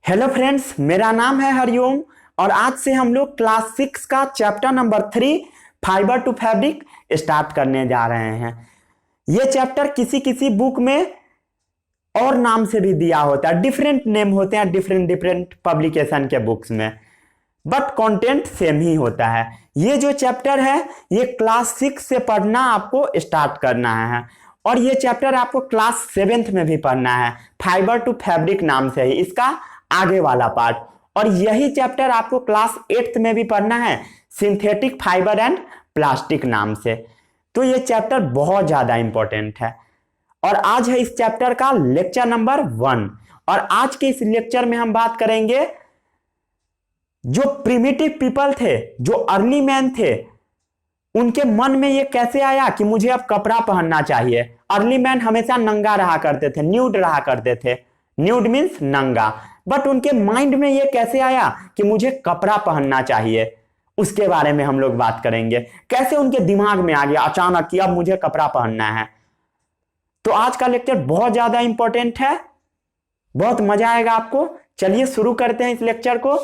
Hello friends, मेरा नाम है हरिओम और आज से हम लोग क्लास 6 का chapter number 3 fibre to fabric start करने जा रहे हैं। ये चैप्टर किसी किसी बुक में और नाम से भी दिया होता है, डिफरेंट नेम होते हैं डिफरेंट डिफरेंट पब्लिकेशन के बुक्स में, बट कंटेंट सेम ही होता है। ये जो चैप्टर है ये क्लास 6 से पढ़ना आपको स्टार्ट करना है और ये चैप्टर आपको क्लास 7th में भी पढ़ना है। फाइबर टू फैब्रिक नाम से ही इसका आगे वाला पार्ट, और यही चैप्टर आपको क्लास 8th में भी पढ़ना है, सिंथेटिक फाइबर एंड प्लास्टिक नाम से। तो ये चैप्टर बहुत ज्यादा इंपॉर्टेंट है और आज है इस चैप्टर का लेक्चर नंबर 1। और आज के इस लेक्चर में हम बात करेंगे जो प्रिमिटिव पीपल थे, जो अर्ली मैन थे, उनके मन में ये कैसे आया कि मुझे अब कपड़ा पहनना चाहिए। अर्ली मैन हमेशा नंगा रहा करते थे, न्यूड रहा करते थे, न्यूड मीन्स नंगा, बट उनके माइंड में ये कैसे आया कि मुझे कपड़ा पहनना चाहिए, उसके बारे में हम लोग बात करेंगे। कैसे उनके दिमाग में आ गया अचानक कि अब मुझे कपड़ा पहनना है। तो आज का लेक्चर बहुत ज्यादा इंपॉर्टेंट है, बहुत मजा आएगा आपको। चलिए शुरू करते हैं इस लेक्चर को।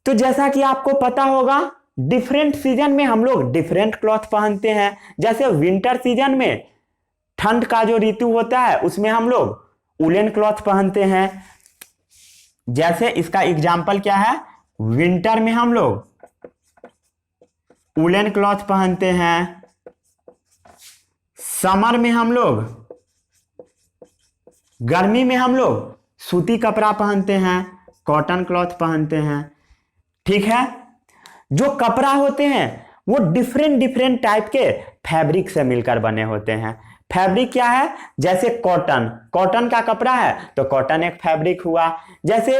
तो जैसा कि आपको पता होगा, डिफरेंट सीजन में हम लोग डिफरेंट क्लॉथ पहनते हैं। जैसे विंटर सीजन में, ठंड का जो ऋतु होता है, उसमें हम लोग वुलन क्लॉथ पहनते हैं। जैसे इसका एग्जाम्पल क्या है, विंटर में हम लोग वुलन क्लॉथ पहनते हैं, समर में हम लोग, गर्मी में हम लोग सूती कपड़ा पहनते हैं, कॉटन क्लॉथ पहनते हैं। ठीक है, जो कपड़ा होते हैं वो डिफरेंट डिफरेंट टाइप के फैब्रिक से मिलकर बने होते हैं। फैब्रिक क्या है, जैसे कॉटन, कॉटन का कपड़ा है तो कॉटन एक फैब्रिक हुआ। जैसे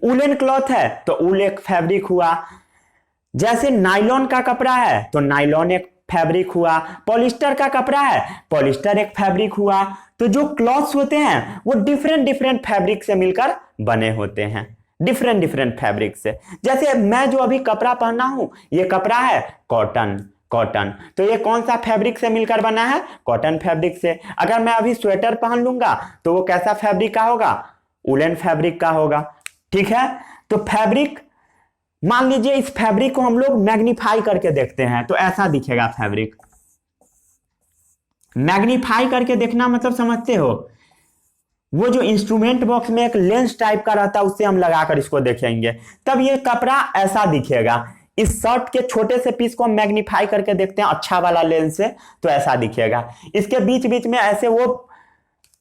वुलन क्लॉथ है तो वूल एक फैब्रिक हुआ। जैसे नायलॉन का कपड़ा है तो नायलॉन एक फैब्रिक हुआ। पॉलिस्टर का कपड़ा है, पॉलिस्टर एक फैब्रिक हुआ। तो जो क्लॉथ्स होते हैं वो डिफरेंट डिफरेंट फैब्रिक से मिलकर बने होते हैं, डिफरेंट डिफरेंट फैब्रिक से। जैसे मैं जो अभी कपड़ा पहना हूं, ये कपड़ा है कॉटन, कॉटन, तो ये कौन सा फैब्रिक से मिलकर बना है, कॉटन फैब्रिक से। अगर मैं अभी स्वेटर पहन लूंगा तो वो कैसा फैब्रिक का होगा, वुलन फैब्रिक का होगा। ठीक है, तो फैब्रिक, मान लीजिए इस फैब्रिक को हम लोग मैग्नीफाई करके देखते हैं तो ऐसा दिखेगा फैब्रिक। मैग्नीफाई करके देखना मतलब समझते हो, वो जो इंस्ट्रूमेंट बॉक्स में एक लेंस टाइप का रहता है उससे हम लगाकर इसको देखेंगे तब ये कपड़ा ऐसा दिखेगा। इस शर्ट के छोटे से पीस को हम मैग्नीफाई करके देखते हैं अच्छा वाला लेंस से तो ऐसा दिखेगा। इसके बीच बीच में ऐसे वो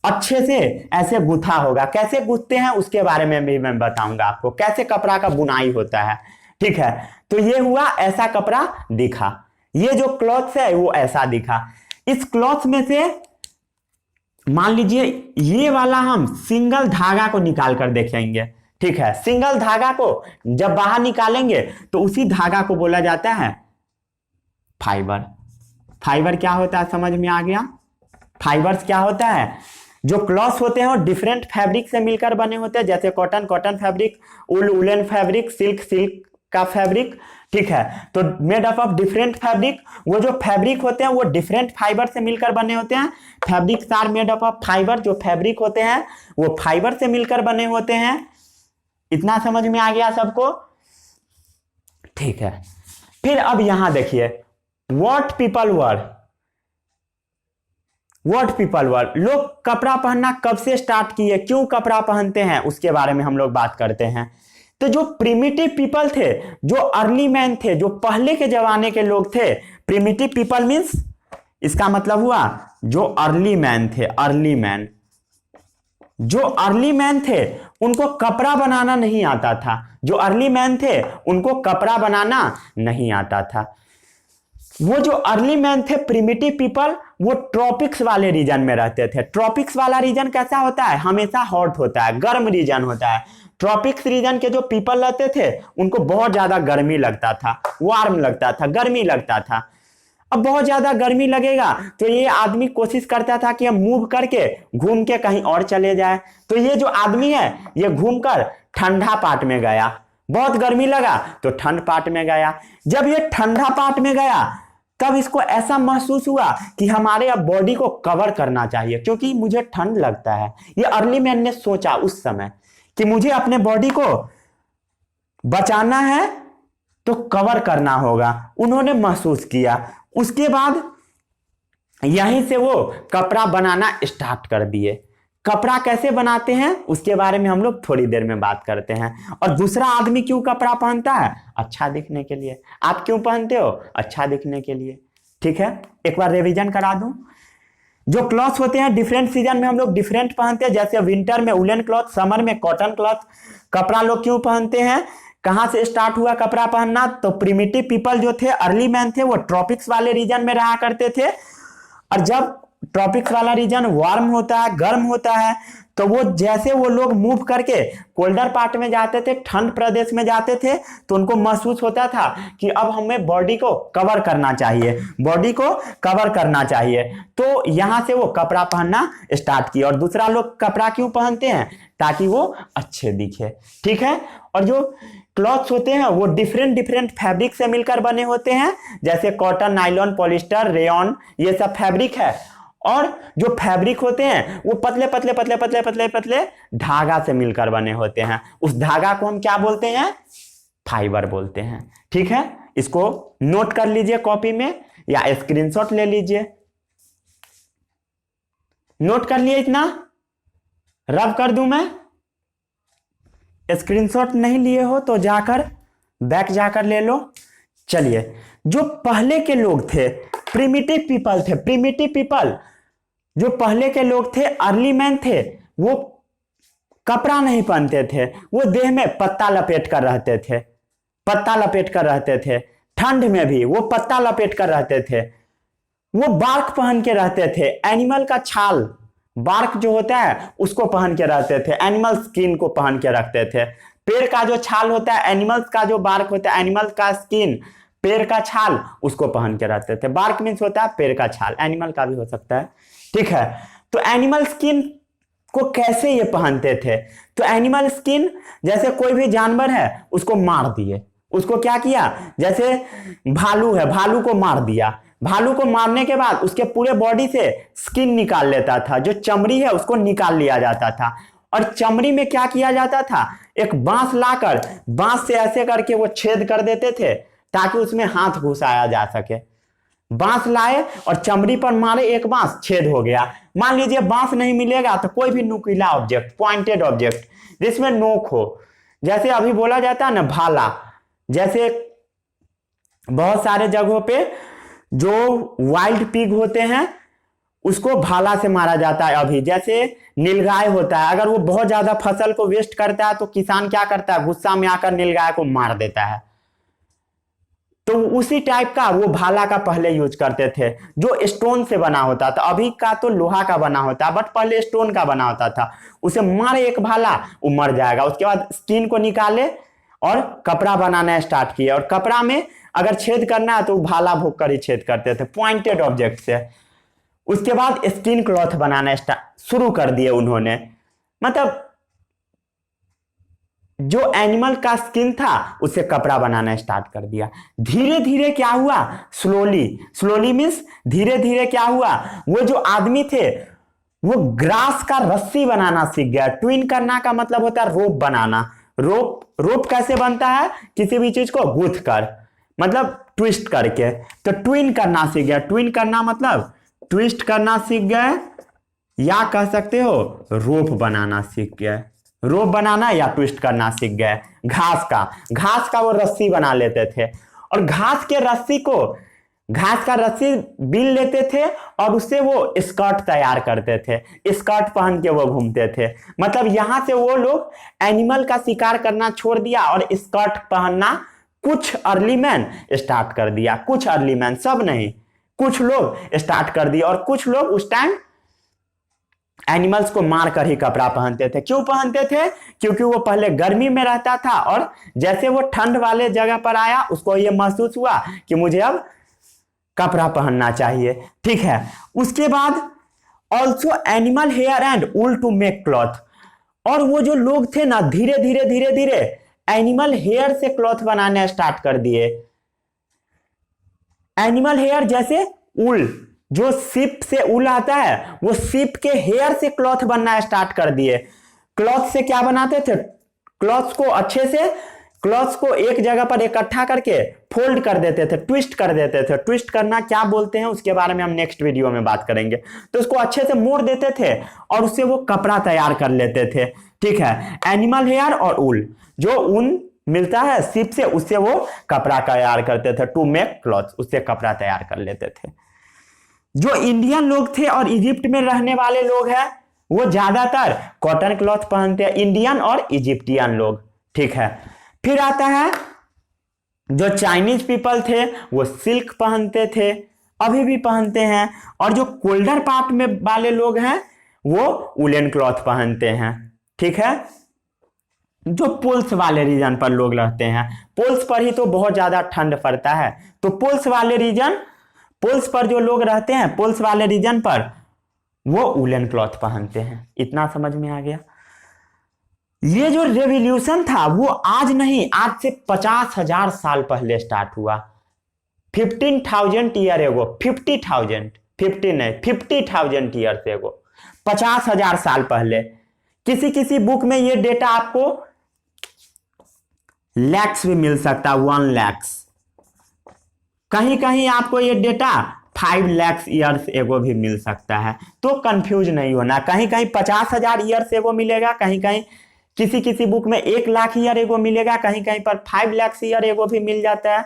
अच्छे से ऐसे गुथा होगा। कैसे गुथते हैं उसके बारे में भी मैं बताऊंगा आपको, कैसे कपड़ा का बुनाई होता है। ठीक है, तो ये हुआ ऐसा कपड़ा दिखा, ये जो क्लॉथ है वो ऐसा दिखा। इस क्लॉथ में से मान लीजिए ये वाला हम सिंगल धागा को निकाल कर देखेंगे। ठीक है, सिंगल धागा को जब बाहर निकालेंगे तो उसी धागा को बोला जाता है फाइबर। फाइबर क्या होता है समझ में आ गया। फाइबर्स क्या होता है, जो क्लॉथ होते हैं वो डिफरेंट फैब्रिक से मिलकर बने होते हैं। जैसे कॉटन, कॉटन फैब्रिक, वुल, वुलन फैब्रिक, सिल्क, सिल्क का फैब्रिक। ठीक है, तो made up of different fabric. वो जो फैब्रिक होते हैं वो डिफरेंट फाइबर से मिलकर बने होते हैं। Fabrics are made up of fibre, जो फैब्रिक होते हैं वो फाइबर से मिलकर बने होते हैं। इतना समझ में आ गया सबको। ठीक है, फिर अब यहां देखिए, what people were, what people were, लोग कपड़ा पहनना कब से स्टार्ट किए, क्यों कपड़ा पहनते हैं, उसके बारे में हम लोग बात करते हैं। तो जो प्रिमिटिव पीपल थे, जो अर्ली मैन थे, जो पहले के जमाने के लोग थे, प्रिमिटिव पीपल मीन्स इसका मतलब हुआ जो अर्ली मैन थे, अर्ली मैन, जो अर्ली मैन थे उनको कपड़ा बनाना नहीं आता था। जो अर्ली मैन थे उनको कपड़ा बनाना नहीं आता था। वो जो अर्ली मैन थे, प्रिमिटिव पीपल, वो ट्रॉपिक्स वाले रीजन में रहते थे। ट्रॉपिक्स वाला रीजन कैसा होता है, हमेशा हॉट होता है, गर्म रीजन होता है। ट्रॉपिक्स रीजन के जो पीपल रहते थे उनको बहुत ज्यादा गर्मी लगता था, वार्म लगता था, गर्मी लगता था। अब बहुत ज्यादा गर्मी लगेगा तो ये आदमी कोशिश करता था कि हम मूव करके घूम के कहीं और चले जाए। तो ये जो आदमी है ये घूमकर ठंडा पार्ट में गया, बहुत गर्मी लगा तो ठंड पार्ट में गया। जब ये ठंडा पार्ट में गया तब इसको ऐसा महसूस हुआ कि हमारे अब बॉडी को कवर करना चाहिए क्योंकि मुझे ठंड लगता है। ये अर्ली मैन ने सोचा उस समय कि मुझे अपने बॉडी को बचाना है तो कवर करना होगा, उन्होंने महसूस किया। उसके बाद यहीं से वो कपड़ा बनाना स्टार्ट कर दिए। कपड़ा कैसे बनाते हैं उसके बारे में हम लोग थोड़ी देर में बात करते हैं। और दूसरा आदमी क्यों कपड़ा पहनता है? अच्छा दिखने के लिए। आप क्यों पहनते हो? अच्छा दिखने के लिए। ठीक है, एक बार रिवीजन करा दूं। जो क्लॉथ होते हैं डिफरेंट सीजन में हम लोग डिफरेंट पहनते हैं, जैसे विंटर में वुलन क्लॉथ, समर में कॉटन क्लॉथ। कपड़ा लोग क्यों पहनते हैं? कहां से स्टार्ट हुआ कपड़ा पहनना? तो प्रिमिटिव पीपल जो थे, अर्ली मैन थे, वो ट्रॉपिक्स वाले रीजन में रहा करते थे। और जब ट्रॉपिक्स वाला रीजन वार्म होता है, गर्म होता है, तो वो जैसे वो लोग मूव करके कोल्डर पार्ट में जाते थे, ठंड प्रदेश में जाते थे, तो उनको महसूस होता था कि अब हमें बॉडी को कवर करना चाहिए, बॉडी को कवर करना चाहिए। तो यहां से वो कपड़ा पहनना स्टार्ट किया। और दूसरा लोग कपड़ा क्यों पहनते हैं? ताकि वो अच्छे दिखे। ठीक है। और जो क्लॉथ्स होते हैं वो डिफरेंट डिफरेंट फैब्रिक से मिलकर बने होते हैं, जैसे कॉटन, नायलॉन, पॉलिस्टर, रेयॉन, ये सब फैब्रिक है। और जो फैब्रिक होते हैं वो पतले पतले पतले पतले पतले पतले धागा से मिलकर बने होते हैं। उस धागा को हम क्या बोलते हैं? फाइबर बोलते हैं। ठीक है, इसको नोट कर लीजिए कॉपी में या स्क्रीनशॉट ले लीजिए। नोट कर लिए इतना? रब कर दूं मैं? स्क्रीनशॉट नहीं लिए हो तो जाकर बैक जाकर ले लो। चलिए, जो पहले के लोग थे, प्रिमिटिव पीपल थे, प्रिमिटिव पीपल जो पहले के लोग थे, अर्ली मैन थे, वो कपड़ा नहीं पहनते थे, वो देह में पत्ता लपेट कर रहते थे, पत्ता लपेट कर रहते थे। ठंड में भी वो पत्ता लपेट कर रहते थे। वो बार्क पहन के रहते थे, एनिमल का छाल, बार्क जो होता है उसको पहन के रहते थे, एनिमल स्किन को पहन के रखते थे। पेड़ का जो छाल होता है, एनिमल्स का जो बार्क होता है, एनिमल का स्किन, पेड़ का छाल, उसको पहन के रहते थे। बार्क मीन्स होता है पेड़ का छाल, एनिमल का भी हो सकता है। ठीक है, तो एनिमल स्किन को कैसे ये पहनते थे? तो एनिमल स्किन, जैसे कोई भी जानवर है उसको मार दिए, उसको क्या किया? जैसे भालू है, भालू को मार दिया, भालू को मारने के बाद उसके पूरे बॉडी से स्किन निकाल लेता था, जो चमड़ी है उसको निकाल लिया जाता था। और चमड़ी में क्या किया जाता था? एक बांस लाकर, बांस से ऐसे करके वो छेद कर देते थे ताकि उसमें हाथ घुसाया जा सके। बांस लाए और चमड़ी पर मारे, एक बांस, छेद हो गया। मान लीजिए बांस नहीं मिलेगा तो कोई भी नुकीला ऑब्जेक्ट, पॉइंटेड ऑब्जेक्ट जिसमें नोक हो, जैसे अभी बोला जाता है ना भाला, जैसे बहुत सारे जगहों पे जो वाइल्ड पिग होते हैं उसको भाला से मारा जाता है। अभी जैसे नीलगाय होता है, अगर वो बहुत ज्यादा फसल को वेस्ट करता है तो किसान क्या करता है? गुस्सा में आकर नीलगाय को मार देता है। तो उसी टाइप का वो भाला का पहले यूज करते थे, जो स्टोन से बना होता था। अभी का तो लोहा का बना होता है, बट पहले स्टोन का बना होता था। उसे मारे एक भाला, वो मर जाएगा। उसके बाद स्किन को निकाले और कपड़ा बनाना स्टार्ट किया। और कपड़ा में अगर छेद करना है तो भाला भोग कर ही छेद करते थे, पॉइंटेड ऑब्जेक्ट से। उसके बाद स्किन क्लॉथ बनाना शुरू कर दिए उन्होंने। मतलब जो एनिमल का स्किन था उससे कपड़ा बनाना स्टार्ट कर दिया। धीरे धीरे क्या हुआ? स्लोली, स्लोली मीन्स धीरे धीरे क्या हुआ? वो जो आदमी थे वो ग्रास का रस्सी बनाना सीख गया। ट्विन करना का मतलब होता है रोप बनाना। रोप कैसे बनता है? किसी भी चीज को गूंथ कर, मतलब ट्विस्ट करके। तो ट्विन करना सीख गया। ट्विन करना मतलब ट्विस्ट करना सीख गए, या कह सकते हो रोप बनाना सीख गए। रोप बनाना या ट्विस्ट करना सीख गए। घास का वो रस्सी बना लेते थे। और घास का रस्सी बीन लेते थे और उससे वो स्कर्ट तैयार करते थे। स्कर्ट पहन के वो घूमते थे। मतलब यहां से वो लोग एनिमल का शिकार करना छोड़ दिया और स्कर्ट पहनना कुछ अर्ली मैन स्टार्ट कर दिया। कुछ अर्ली मैन, सब नहीं, कुछ लोग स्टार्ट कर दिया। और कुछ लोग उस टाइम एनिमल्स को मार कर ही कपड़ा पहनते थे। क्यों पहनते थे? क्योंकि वो पहले गर्मी में रहता था और जैसे वो ठंड वाले जगह पर आया उसको ये महसूस हुआ कि मुझे अब कपड़ा पहनना चाहिए। ठीक है, उसके बाद also animal hair and wool to make cloth. और वो जो लोग थे ना, धीरे धीरे एनिमल हेयर से क्लॉथ बनाने स्टार्ट कर दिए। एनिमल हेयर जैसे ऊल, जो शिप से ऊल आता है वो शिप के हेयर से क्लॉथ बनना स्टार्ट कर दिए। क्लॉथ से क्या बनाते थे, क्लॉथ को अच्छे से, क्लॉथ को एक जगह पर इकट्ठा करके फोल्ड कर देते थे, ट्विस्ट कर देते थे। ट्विस्ट करना क्या बोलते हैं उसके बारे में हम नेक्स्ट वीडियो में बात करेंगे। तो उसको अच्छे से मोड़ देते थे और उससे वो कपड़ा तैयार कर लेते थे। ठीक है, एनिमल हेयर और ऊल, जो ऊन मिलता है शिप से, उससे वो कपड़ा तैयार करते थे, टू मेक क्लॉथ, उससे कपड़ा तैयार कर लेते थे। जो इंडियन लोग थे और इजिप्ट में रहने वाले लोग हैं वो ज्यादातर कॉटन क्लॉथ पहनते हैं, इंडियन और इजिप्टियन लोग। ठीक है, फिर आता है जो चाइनीज पीपल थे वो सिल्क पहनते थे, अभी भी पहनते हैं। और जो कोल्डर पार्ट में वाले लोग हैं वो वुलन क्लॉथ पहनते हैं। ठीक है, जो पोल्स वाले रीजन पर लोग रहते हैं, पोल्स पर ही तो बहुत ज्यादा ठंड पड़ता है, तो पोल्स वाले रीजन, पोल्स पर जो लोग रहते हैं, पोल्स वाले रीजन पर वो वुलन क्लॉथ पहनते हैं। इतना समझ में आ गया। ये जो रेवोल्यूशन था वो आज नहीं, आज से 50,000 साल पहले स्टार्ट हुआ। 15,000 ईयर एगो, 50,000, 50 नहीं, 50,000 ईयर्स एगो, 50,000 साल पहले। किसी किसी बुक में ये डेटा आपको लैक्स भी मिल सकता है, 1 लैक्स। कहीं कहीं आपको ये डेटा 5 लैक्स ईयर्स एगो भी मिल सकता है, तो कंफ्यूज नहीं होना। कहीं कहीं 50,000 ईयर्स एगो मिलेगा, कहीं कहीं किसी किसी बुक में 1 लाख ईयर एगो मिलेगा, कहीं कहीं पर 5 लाख ईयर एगो भी मिल जाता है।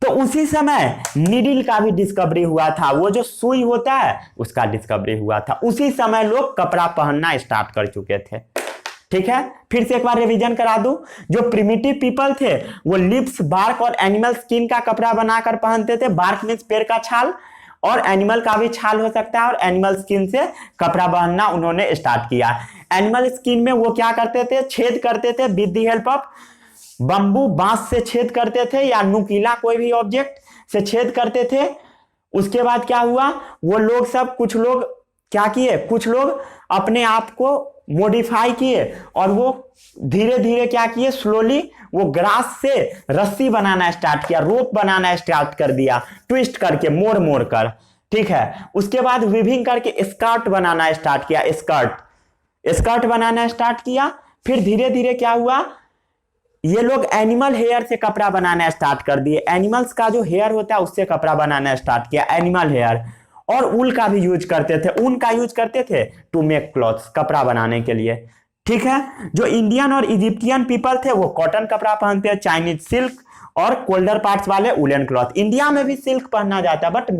तो उसी समय नीडल का भी डिस्कवरी हुआ था, वो जो सुई होता है उसका डिस्कवरी हुआ था। उसी समय लोग कपड़ा पहनना स्टार्ट कर चुके थे। ठीक है, फिर से एक बार रिवीजन करा दूं। जो प्रिमिटिव पीपल थे वो लिप्स, बार्क और एनिमल स्किन का कपड़ा बनाकर पहनते थे। बार्क मीन्स पेड़ का छाल, और एनिमल का भी छाल हो सकता है, और एनिमल स्किन से कपड़ा पहनना उन्होंने स्टार्ट किया। एनिमल स्किन में वो क्या करते थे, छेद करते थे with the help of bamboo, बांस से छेद करते थे, या नुकीला कोई भी ऑब्जेक्ट से छेद करते थे। उसके बाद क्या हुआ, वो लोग सब, कुछ लोग क्या किए, कुछ लोग अपने आप को मॉडिफाई किए और वो धीरे धीरे क्या किए, स्लोली वो ग्रास से रस्सी बनाना स्टार्ट किया, रोप बनाना स्टार्ट कर दिया, ट्विस्ट करके, मोड़ मोड़ कर। ठीक है, उसके बाद वीविंग करके स्कर्ट बनाना स्टार्ट किया, स्कर्ट बनाना स्टार्ट किया। फिर धीरे धीरे क्या हुआ, ये लोग एनिमल हेयर से कपड़ा बनाना स्टार्ट कर दिए। एनिमल्स का जो हेयर होता है उससे कपड़ा बनाना स्टार्ट किया, एनिमल हेयर। और ऊल का भी यूज करते थे, ऊन का यूज करते थे टू मेक क्लॉथ्स, कपड़ा बनाने के लिए। ठीक है, जो इंडियन और इजिप्टियन पीपल थे वो कॉटन कपड़ा पहनते हैं, चाइनीज सिल्क, और कोल्डर पार्ट्स वाले वुलन क्लॉथ। इंडिया में भी सिल्क पहना जाता है, बट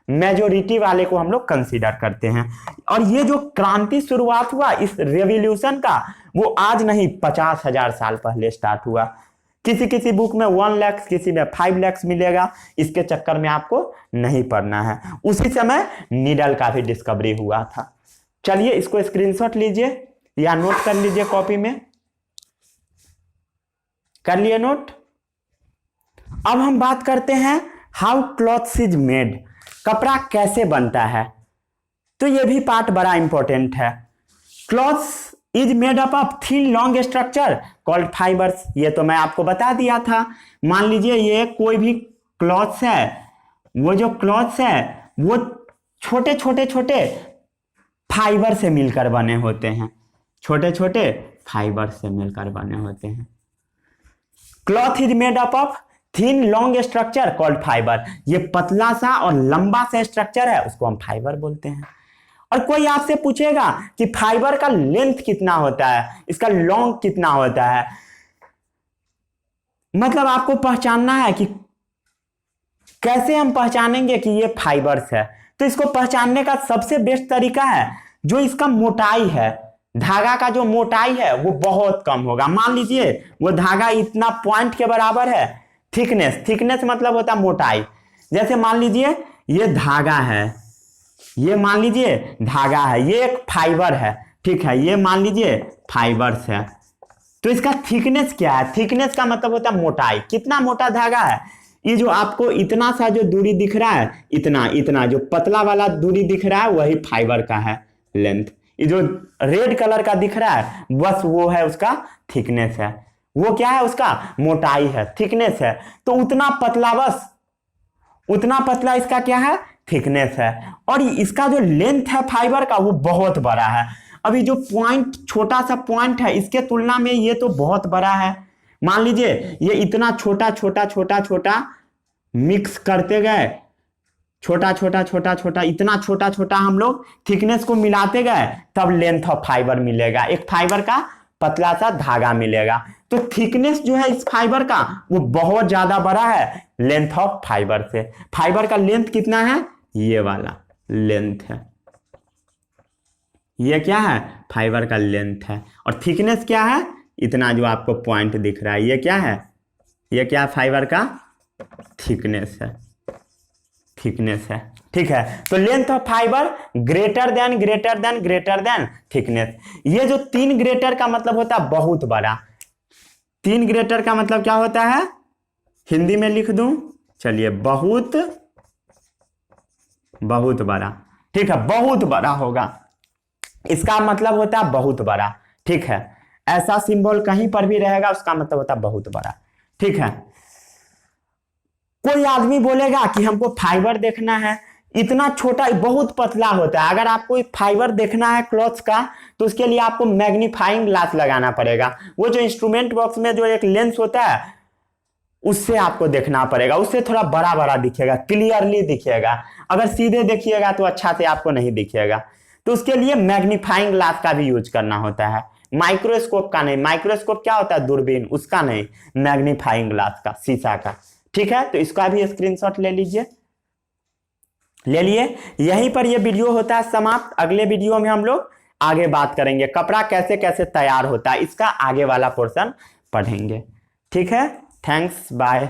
मेजोरिटी वाले को हम लोग कंसीडर करते हैं। और ये जो क्रांति शुरुआत हुआ इस रेवोल्यूशन का, वो आज नहीं 50,000 साल पहले स्टार्ट हुआ। किसी किसी बुक में 1 लाख, किसी में 5 लाख मिलेगा, इसके चक्कर में आपको नहीं पढ़ना है। उसी समय नीडल का भी डिस्कवरी हुआ था। चलिए इसको स्क्रीनशॉट लीजिए या नोट कर लीजिए, कॉपी में कर लिए नोट। अब हम बात करते हैं हाउ क्लॉथ्स इज मेड, कपड़ा कैसे बनता है। तो ये भी पार्ट बड़ा इंपॉर्टेंट है। Clothes is made up of thin long structure called fibres, ये तो मैं आपको बता दिया था। मान लीजिए ये कोई भी क्लॉथ्स है, वो जो क्लॉथ्स है वो छोटे छोटे छोटे फाइबर से मिलकर बने होते हैं, छोटे छोटे फाइबर से मिलकर बने होते हैं। Cloth is made up of thin long structure called fibre, ये पतला सा और लंबा सा स्ट्रक्चर है, उसको हम फाइबर बोलते हैं। और कोई आपसे पूछेगा कि फाइबर का लेंथ कितना होता है, इसका लॉन्ग कितना होता है, मतलब आपको पहचानना है कि कैसे हम पहचानेंगे कि ये फाइबर्स है। तो इसको पहचानने का सबसे बेस्ट तरीका है, जो इसका मोटाई है, धागा का जो मोटाई है वो बहुत कम होगा। मान लीजिए वो धागा इतना पॉइंट के बराबर है, थिकनेस मतलब होता है मोटाई। जैसे मान लीजिए ये धागा है, ये मान लीजिए धागा है, ये एक फाइबर है, ठीक है, ये मान लीजिए फाइबर्स है। तो इसका थिकनेस क्या है, थिकनेस का मतलब होता है मोटाई, कितना मोटा धागा है। ये जो आपको इतना सा जो दूरी दिख रहा है, इतना जो पतला वाला दूरी दिख रहा है वही फाइबर का है लेंथ। ये जो रेड कलर का दिख रहा है बस वो है उसका थिकनेस है, वो क्या है उसका मोटाई है, थिकनेस है। तो उतना पतला, बस उतना पतला इसका क्या है, थिकनेस है। और इसका जो लेंथ है फाइबर का वो बहुत बड़ा है। अभी जो पॉइंट, छोटा सा पॉइंट है, इसके तुलना में ये तो बहुत बड़ा है। मान लीजिए ये इतना छोटा छोटा छोटा छोटा मिक्स करते गए, छोटा छोटा छोटा छोटा, इतना छोटा छोटा हम लोग थिकनेस को मिलाते गए, तब लेंथ ऑफ फाइबर मिलेगा, एक फाइबर का पतला सा धागा मिलेगा। तो थिकनेस जो है इस फाइबर का वो बहुत ज्यादा बड़ा है लेंथ ऑफ फाइबर से। फाइबर का लेंथ कितना है, ये वाला लेंथ है, ये क्या है, फाइबर का लेंथ है। और थिकनेस क्या है, इतना जो आपको पॉइंट दिख रहा है, ये क्या है, ये क्या फाइबर का थिकनेस है, थिकनेस है। ठीक है, तो length of fibre greater than greater than greater than thickness. ये जो 3 ग्रेटर का मतलब होता है बहुत बड़ा। 3 ग्रेटर का मतलब क्या होता है, हिंदी में लिख दूं, चलिए, बहुत बहुत बड़ा। ठीक है, बहुत बड़ा होगा, इसका मतलब होता है बहुत बड़ा। ठीक है, ऐसा सिंबल कहीं पर भी रहेगा उसका मतलब होता है बहुत बड़ा। ठीक है, कोई आदमी बोलेगा कि हमको फाइबर देखना है, इतना छोटा, बहुत पतला होता है। अगर आपको फाइबर देखना है क्लॉथ का तो उसके लिए आपको मैग्नीफाइंग ग्लास लगाना पड़ेगा। वो जो इंस्ट्रूमेंट बॉक्स में जो एक लेंस होता है उससे आपको देखना पड़ेगा, उससे थोड़ा बड़ा बड़ा दिखेगा, क्लियरली दिखेगा। अगर सीधे देखिएगा तो अच्छा से आपको नहीं दिखेगा, तो उसके लिए मैग्नीफाइंग ग्लास का भी यूज करना होता है, माइक्रोस्कोप का नहीं। माइक्रोस्कोप क्या होता है, दूरबीन, उसका नहीं, मैग्नीफाइंग ग्लास का, शीशा का। ठीक है, तो इसका भी स्क्रीनशॉट ले लीजिए, ले लिए। यहीं पर ये वीडियो होता है समाप्त। अगले वीडियो में हम लोग आगे बात करेंगे कपड़ा कैसे कैसे तैयार होता है, इसका आगे वाला पोर्शन पढ़ेंगे। ठीक है, थैंक्स, बाय।